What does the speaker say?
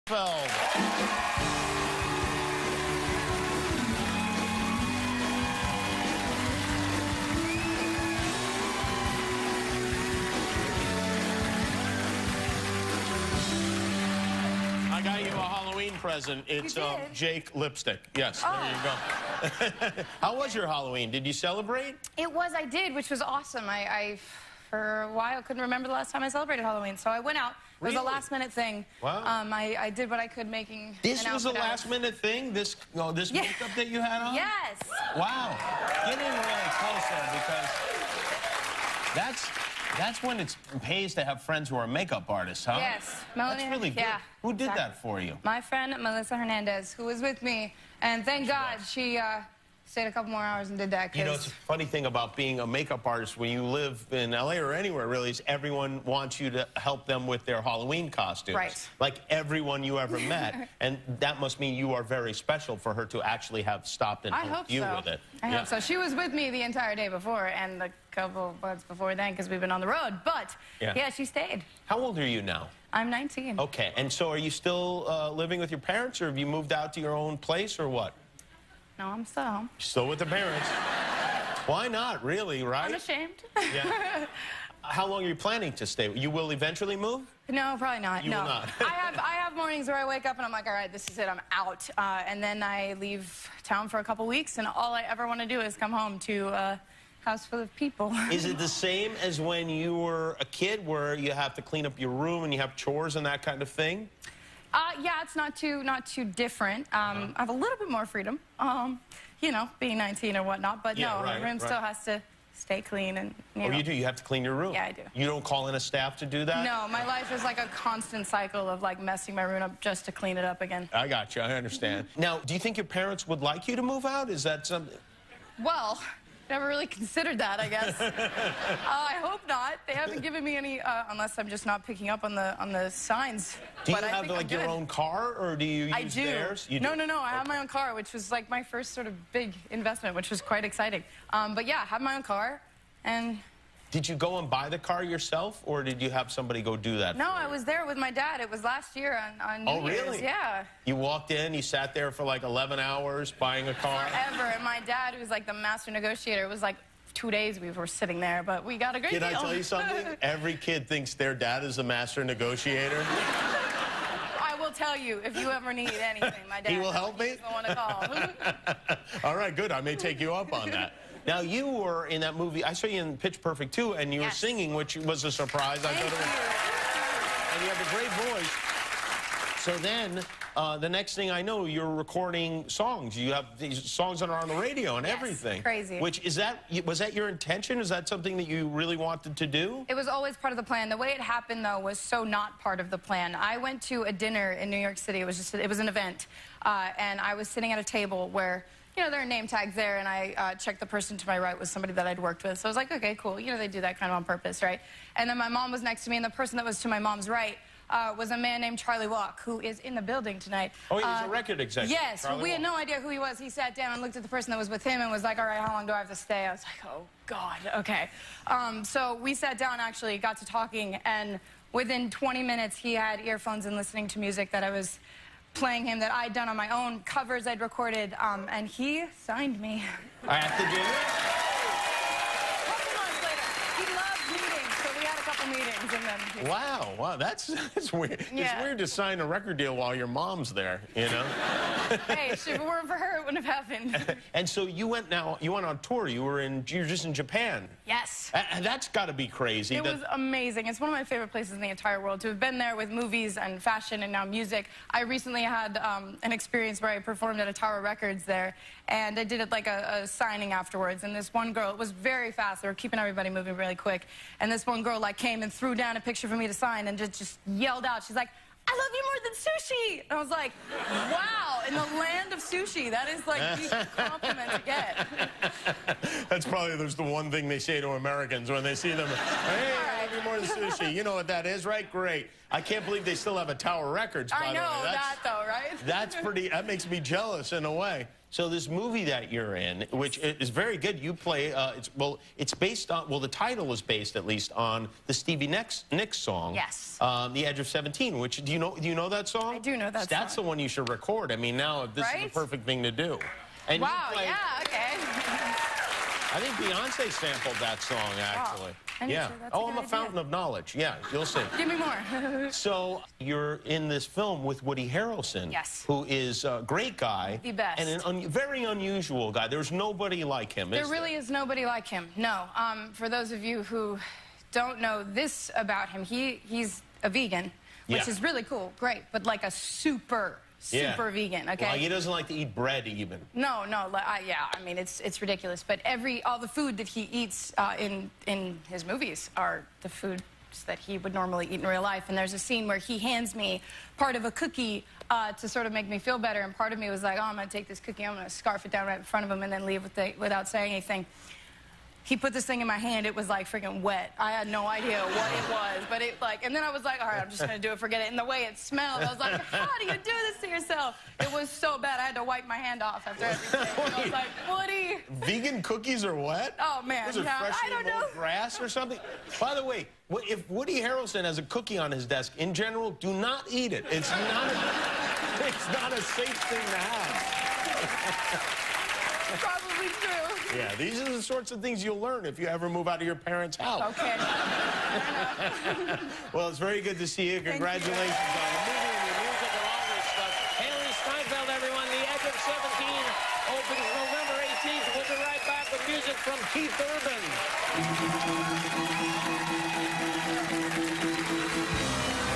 Steinfeld. I got you a Halloween present. It's Jake lipstick. Yes, there you go. How was your Halloween? Did you celebrate? I did, which was awesome. I for a while, couldn't remember the last time I celebrated Halloween, so I went out. It was a last-minute thing. Wow. I did what I could making This was a last-minute thing? This makeup that you had on? Yes. Wow. Get in really close there, because that's when it pays to have friends who are makeup artists, huh? Yes. Melanie, that's really good. Yeah, who did that for you? My friend, Melissa Hernandez, who was with me, and thank God she stayed a couple more hours and did that. You know, it's a funny thing about being a makeup artist when you live in LA or anywhere, really, is everyone wants you to help them with their Halloween costumes. Right. Like everyone you ever met. And that must mean you are very special for her to actually have stopped and helped you with it. I hope so. She was with me the entire day before and a couple months before then because we've been on the road. But, yeah, she stayed. How old are you now? I'm 19. Okay. And so are you still living with your parents, or have you moved out to your own place, or what? No, I'm still home. Still with the parents. Why not, really, right? I'm ashamed. Yeah. How long are you planning to stay? You will eventually move? No, probably not. You no. will not. I have mornings where I wake up and I'm like, all right, this is it, I'm out. And then I leave town for a couple weeks, and all I ever want to do is come home to a house full of people. Is it the same as when you were a kid, where you have to clean up your room and you have chores and that kind of thing? Yeah, it's not too different. I have a little bit more freedom, you know, being 19 or whatnot. But no, the room still has to stay clean. And you know. You do? You have to clean your room? Yeah, I do. You don't call in a staff to do that? No, my life is like a constant cycle of like messing my room up just to clean it up again. I got you. I understand. Now, do you think your parents would like you to move out? Is that something? Well, never really considered that, I guess. I hope not. They haven't given me any, unless I'm just not picking up on the signs. Do you have like your own car, or do you use theirs? I do. No. I have my own car, which was like my first sort of big investment, which was quite exciting. But yeah, I have my own car, and... Did you go and buy the car yourself, or did you have somebody go do that? No, I was there with my dad. It was last year on New Year's. Really? Yeah. You walked in, you sat there for like 11 hours buying a car? Forever. And my dad, who's like the master negotiator, it was like 2 days we were sitting there, but we got a great deal. Can I tell you something? Every kid thinks their dad is a master negotiator. I will tell you, if you ever need anything, my dad. He will help me? He's the one to call. All right, good. I may take you up on that. Now, you were in that movie. I saw you in Pitch Perfect 2, and you were singing, which was a surprise. Thank you. And you have a great voice. So then, the next thing I know, you're recording songs. You have these songs that are on the radio and everything. Crazy. Which, was that your intention? Is that something that you really wanted to do? It was always part of the plan. The way it happened, though, was so not part of the plan. I went to a dinner in New York City. It was an event. And I was sitting at a table where... You know, there are name tags there, and I checked the person to my right was somebody that I'd worked with. So I was like, okay, cool. You know, they do that kind of on purpose, right? And then my mom was next to me, and the person that was to my mom's right was a man named Charlie Walk, who is in the building tonight. Oh, he's a record executive. Yes, we had no idea who he was. He sat down and looked at the person that was with him and was like, all right, how long do I have to stay? I was like, oh, God, okay. So we sat down, actually, got to talking, and within 20 minutes, he had earphones and listening to music that I was playing him that I'd done on my own, covers I'd recorded, and he signed me. At the dinner? A couple months later. He loved meetings, so we had a couple meetings, and then... Wow, that's weird. Yeah. It's weird to sign a record deal while your mom's there, you know? Hey, if it weren't for her, it wouldn't have happened. And so you went on tour. You're just in Japan. Yes. And that's got to be crazy. It was amazing. It's one of my favorite places in the entire world. To have been there with movies and fashion and now music. I recently had an experience where I performed at a Tower Records there, and I did it like a signing afterwards. And this one girl, it was very fast. They were keeping everybody moving really quick. And this one girl like came and threw down a picture for me to sign and just yelled out. She's like, I love you more than sushi. And I was like, wow, in the land of sushi, that is like the compliment to get. That's probably the one thing they say to Americans when they see them. Hey, I love you more than sushi. You know what that is, right? Great. I can't believe they still have a Tower Records, by the way. I know that, though, right? That makes me jealous in a way. So this movie that you're in, which is very good, you play, it's based on, the title is based at least on the Stevie Nicks song. Yes. The Edge of 17, which, do you know that song? I do know that song. That's the one you should record. I mean, now this is the perfect thing to do. And wow, yeah, okay. I think Beyonce sampled that song, actually. Oh, yeah. I'm a fountain of knowledge. Yeah, you'll see. Give me more. So you're in this film with Woody Harrelson, yes, who is a great guy. The best. And a very unusual guy. There's nobody like him, There really is nobody like him, no. For those of you who don't know this about him, he's a vegan, which is really cool, great, but like a super vegan, okay? Well, he doesn't like to eat bread even. No, yeah, I mean, it's ridiculous. But all the food that he eats in his movies are the foods that he would normally eat in real life. And there's a scene where he hands me part of a cookie to sort of make me feel better. And part of me was like, oh, I'm going to take this cookie, I'm going to scarf it down right in front of him and then leave without saying anything. He put this thing in my hand, it was like freaking wet. I had no idea what it was, but and then I was like, all right, I'm just gonna do it, forget it. And the way it smelled, I was like, how do you do this to yourself? It was so bad, I had to wipe my hand off after everything. And I was like, Woody. Vegan cookies are wet? Oh, man. Was it freshly mowed grass or something? By the way, if Woody Harrelson has a cookie on his desk, in general, do not eat it. It's not a safe thing to have. Probably true. Yeah, these are the sorts of things you'll learn if you ever move out of your parents' house. Okay. Well, it's very good to see you. Congratulations on the movie and your music and all this stuff. Hailee Steinfeld, everyone. The Edge of 17 opens November 18th. We'll be right back with music from Keith Urban.